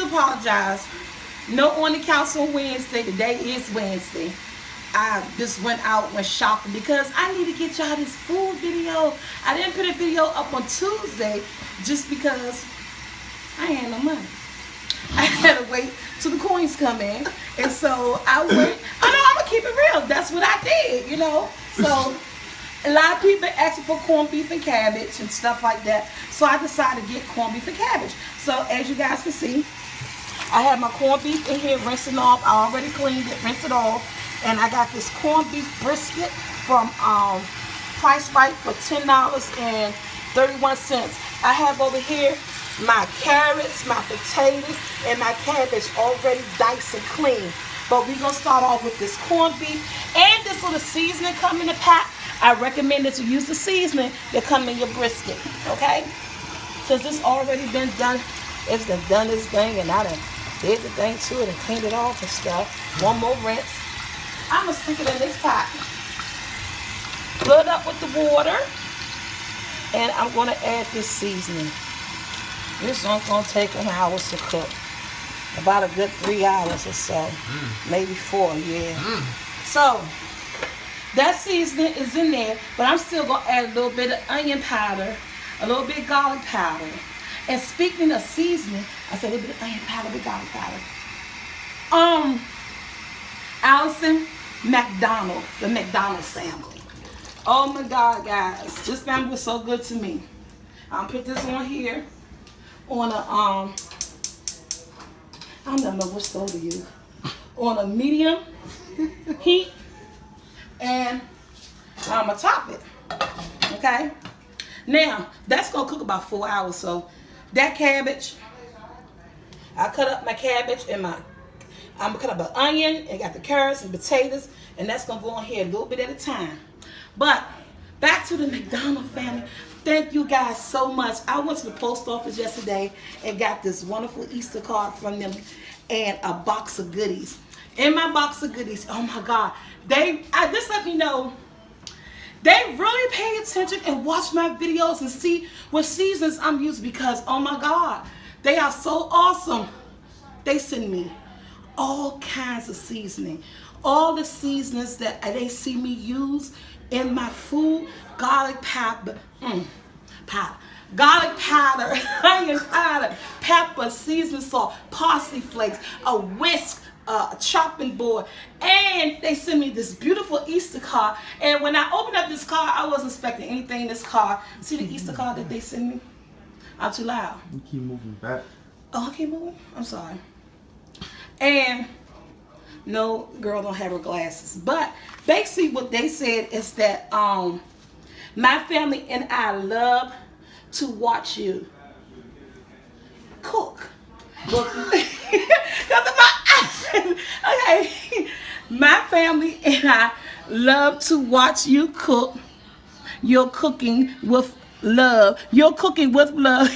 apologize. No on the couch on Wednesday. Today is Wednesday. I just went shopping because I need to get y'all this food video. I didn't put a video up on Tuesday just because I ain't had no money. I had to wait till the coins come in. And so I went, I'm going to keep it real. That's what I did, So a lot of people asking for corned beef and cabbage and stuff like that. So I decided to get corned beef and cabbage. So as you guys can see, I have my corned beef in here rinsing off. I already cleaned it, rinsed it off. And I got this corned beef brisket from Price Right for $10.31. I have over here my carrots, my potatoes, and my cabbage already diced and clean. But we're going to start off with this corned beef. And this little seasoning come in the pack. I recommend that you use the seasoning that come in your brisket, okay? Since it's already been done, it's done this thing, and I done did the thing to it and cleaned it off and stuff. One more rinse. I'm going to stick it in this pot. Fill it up with the water. And I'm going to add this seasoning. This one's going to take an hour to cook. About a good 3 hours or so. Maybe 4, yeah. So, that seasoning is in there. But I'm still going to add a little bit of onion powder. A little bit of garlic powder. And speaking of seasoning, I said a little bit of onion powder, a bit of garlic powder. Allison McDonald, the McDonald's family. Oh my God, guys. This family was so good to me. I'll put this on here. On a, I don't know what stove to use. On a medium heat. And I'm going to top it. Okay? Now, that's going to cook about 4 hours. So, that cabbage, I cut up my cabbage and I'm going to cut up an onion and got the carrots and potatoes. And that's going to go on here a little bit at a time. But, back to the McDonald family. Thank you guys so much. I went to the post office yesterday and got this wonderful Easter card from them and a box of goodies. In my box of goodies, oh my God, this let me know they really pay attention and watch my videos and see what seasons I'm using because, oh my God, they are so awesome. They send me all kinds of seasoning. All the seasonings that they see me use in my food, garlic powder, garlic powder, onion powder, pepper, seasoning salt, parsley flakes, a whisk, a chopping board, and they sent me this beautiful Easter card. And when I opened up this card, I wasn't expecting anything in this card. See the Easter card that they sent me? I'm too loud. You keep moving back. Oh, I keep moving? I'm sorry. And no, girl don't have her glasses. But basically what they said is that my family and I love to watch you cook. Okay. My family and I love to watch you cook. You're cooking with love. You're cooking with love.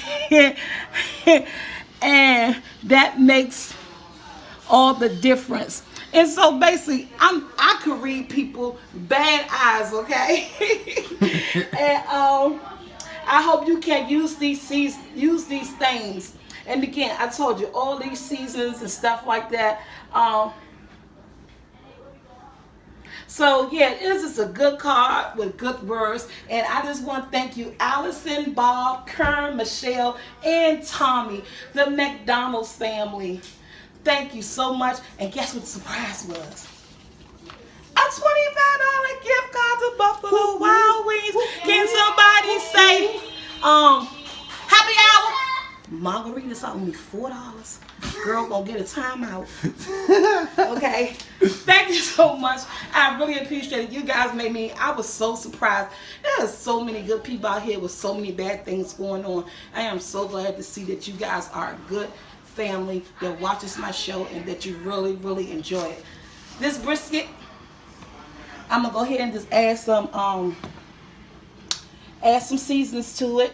And that makes all the difference. And so basically, I could read people bad eyes, okay? And I hope you can use these things. And again, I told you all these seasons and stuff like that. So yeah, this is a good card with good words. And I just want to thank you, Allison, Bob, Kern, Michelle, and Tommy, the McDonald's family. Thank you so much. And guess what the surprise was? A $25 gift card to Buffalo Wild Wings. Can somebody say, happy hour? Margarita's only $4. Girl gonna get a timeout. Okay. Thank you so much. I really appreciate it. You guys made me, I was so surprised. There are so many good people out here with so many bad things going on. I am so glad to see that you guys are a good family that watches my show and that you really, really enjoy it. This brisket, I'm gonna go ahead and just add some seasonings to it.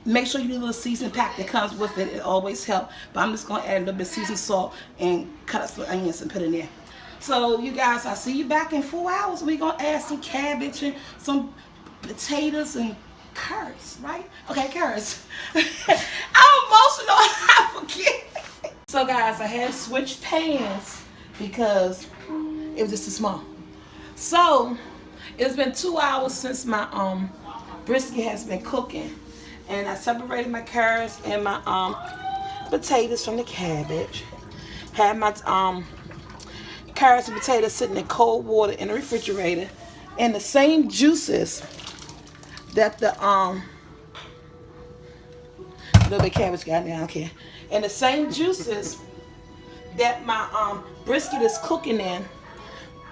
Make sure you do a little seasoning pack that comes with it. It always helps. But I'm just going to add a little bit of seasoned salt and cut up some onions and put it in there. So, you guys, I'll see you back in 4 hours. We're going to add some cabbage and some potatoes and carrots, right? Okay, carrots. I'm emotional. I forget. So guys, I had switched pans because it was just too small. So it's been 2 hours since my brisket has been cooking, and I separated my carrots and my potatoes from the cabbage. Had my carrots and potatoes sitting in cold water in the refrigerator, and the same juices that the little bit cabbage got down, okay, and the same juices that my brisket is cooking in.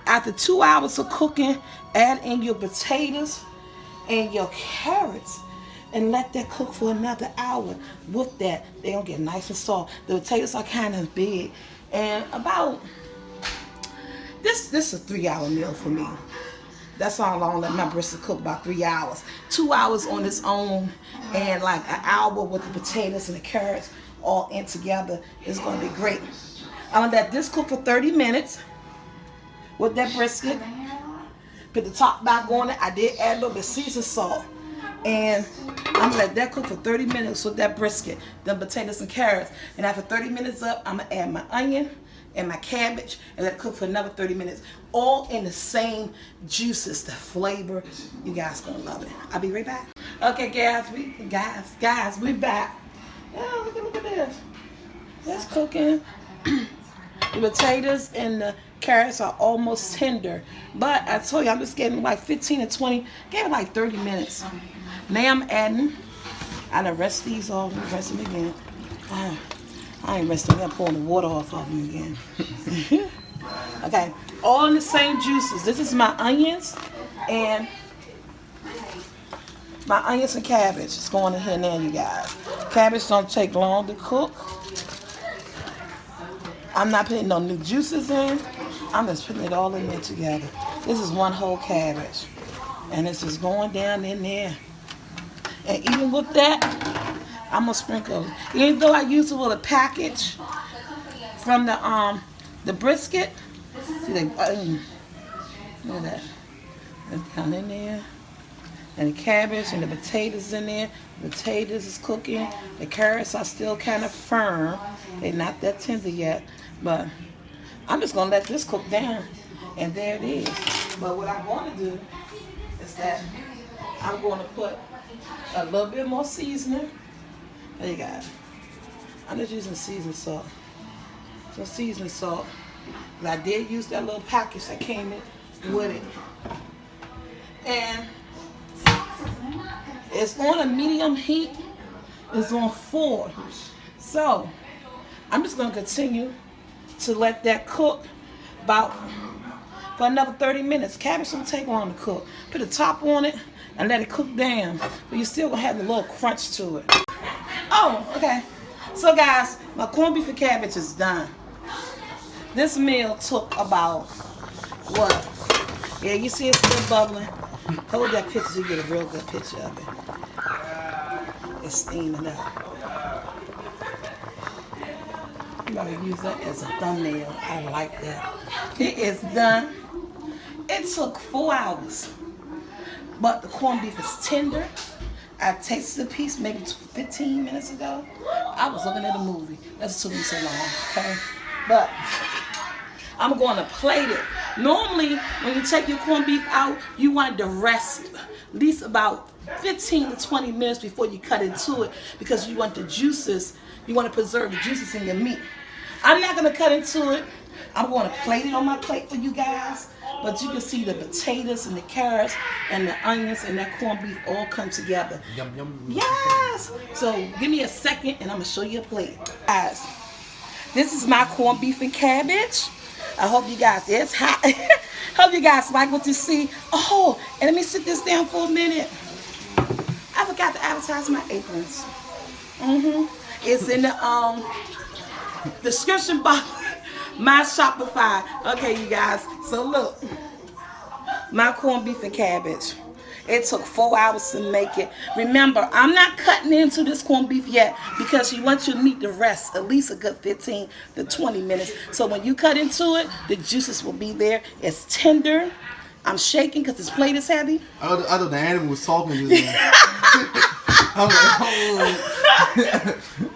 After 2 hours of cooking, add in your potatoes and your carrots and let that cook for another hour. With that, they're gonna get nice and soft. The potatoes are kind of big, and about this is a 3-hour meal for me. That's how long I let my brisket cook, about 3 hours. 2 hours on its own, and like an hour with the potatoes and the carrots all in together is gonna be great. I'm gonna let this cook for 30 minutes with that brisket. Put the top back on it. I did add a little bit of seasoned salt, and I'm gonna let that cook for 30 minutes with that brisket, the potatoes and carrots. And after 30 minutes up, I'm gonna add my onion and my cabbage and let it cook for another 30 minutes, all in the same juices, the flavor. You guys gonna love it. I'll be right back. Okay, guys, we back. Oh, look at this. It's cooking. The potatoes and the carrots are almost tender, but I told you I'm just getting like 15 to 20. Gave it like 30 minutes. Now I'm adding. I done rest these off. Rest them again. I ain't resting. I'm pouring the water off of them again. Okay, all in the same juices. This is my onions and cabbage. It's going in here now, you guys. Cabbage don't take long to cook. I'm not putting no new juices in. I'm just putting it all in there together. This is one whole cabbage, and this is going down in there. And even with that, I'm gonna sprinkle. Even though I used a little package from the brisket, see look at that. It's down in there, and the cabbage and the potatoes in there. The potatoes is cooking. The carrots are still kind of firm. They're not that tender yet, but I'm just gonna let this cook down, and there it is. But what I'm going to do is that I'm going to put a little bit more seasoning. There you go. I'm just using seasoned salt. Some seasoned salt. But I did use that little package that came in with it. And it's on a medium heat. It's on 4. So I'm just going to continue to let that cook for another 30 minutes. Cabbage don't take long to cook. Put the top on it and let it cook down. But you still going to have a little crunch to it. Oh, okay. So guys, my corned beef and cabbage is done. This meal took about, what? Yeah, you see it's still bubbling. Hold that picture so you get a real good picture of it. It's steaming up. I'm going to use that as a thumbnail. I like that. It is done. It took 4 hours, but the corned beef is tender. I tasted a piece maybe 15 minutes ago. I was looking at a movie. That's took me so long, okay? But I'm going to plate it. Normally, when you take your corned beef out, you want it to rest at least about 15 to 20 minutes before you cut into it, because you want the juices, you want to preserve the juices in your meat. I'm not going to cut into it. I'm going to plate it on my plate for you guys. But you can see the potatoes and the carrots and the onions and that corned beef all come together. Yum, yum. Yes! So give me a second and I'm going to show you a plate. Guys, this is my corned beef and cabbage. I hope you guys, it's hot. Hope you guys like what you see. Oh, and let me sit this down for a minute. I forgot to advertise my aprons. It's in the description box. My Shopify. Okay, you guys. So look, my corned beef and cabbage. It took 4 hours to make it. Remember, I'm not cutting into this corned beef yet because you want your meat to rest at least a good 15 to 20 minutes. So when you cut into it, the juices will be there. It's tender. I'm shaking because this plate is heavy. Other the animal was talking just now. I'm like,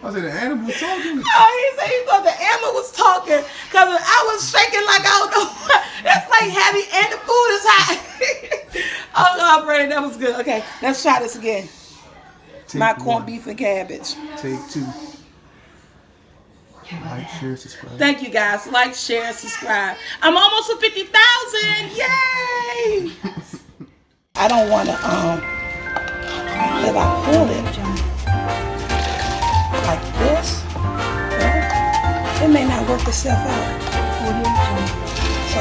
I said, the animal talking? Oh, he said he thought the animal was talking because I was shaking like I don't know what. That's like heavy and the food is hot. Oh, God, Brandon, that was good. Okay, let's try this again. My corned beef and cabbage. Take 2. Like, share, subscribe. Thank you, guys. Like, share, subscribe. I'm almost at 50,000. Yay! I don't want to, if I pull it like this, well, it may not work itself out. So,